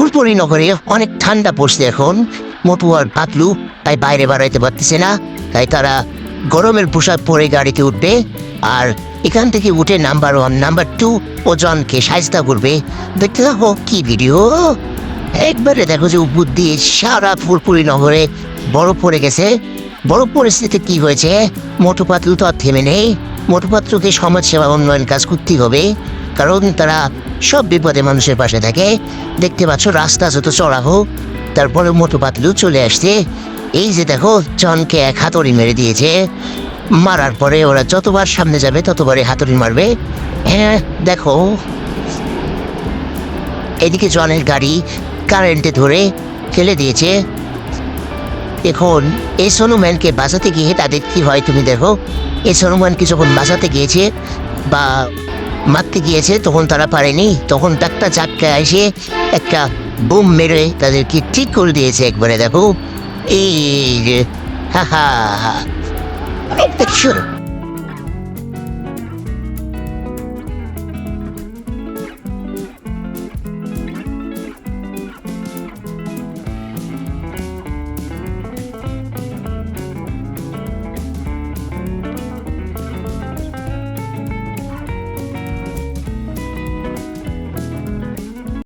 ফুলপুরি নগরে অনেক ঠান্ডা পড়ছে এখন। মোটু আর পাতলু তাই বাইরে বেড়াইতে পারতেছে না, তাই তারা গরমের পোশাক পরে গাড়িতে উঠবে আর এখান থেকে উঠে নাম্বার 1 নাম্বার 2 ওজনকে সাজতা করবে। দেখতে দেখো কি ভিডিও, একবারে দেখো যে উপর দিয়ে সারা ফুলপুরি নগরে বরফ পড়ে গেছে। বরফ পরিস্থিতিতে কি হয়েছে, মোটু পাতলু তো আর থেমে নেই। মোটু পাতলুকে সমাজসেবা উন্নয়ন কাজ করতেই হবে, কারণ তারা সব বিপদে মানুষের পাশে থাকে। দেখতে পাচ্ছ রাস্তা যত চড়া হোক, তারপরে মোটু পাতলু চলে আসছে। এই যে দেখো জনকে এক হাতুড়ি মেরে দিয়েছে, মারার পরে ওরা যতবার সামনে যাবে ততবারই হাতুড়ি মারবে। হ্যাঁ দেখো, এদিকে জনের গাড়ি কারেন্টে ধরে ফেলে দিয়েছে। এখন এই সোনুম্যানকে বাঁচাতে গিয়ে তাদের কি হয় তুমি দেখো। এই সোনুম্যানকে যখন বাঁচাতে গিয়েছে বা মারতে গিয়েছে তখন তারা পারেনি, তখন ডাক্তার চাক্কা এসে একটা বুম মেরে তাদেরকে ঠিক করে দিয়েছে একবারে। দেখো এই যে হা হা দেখছো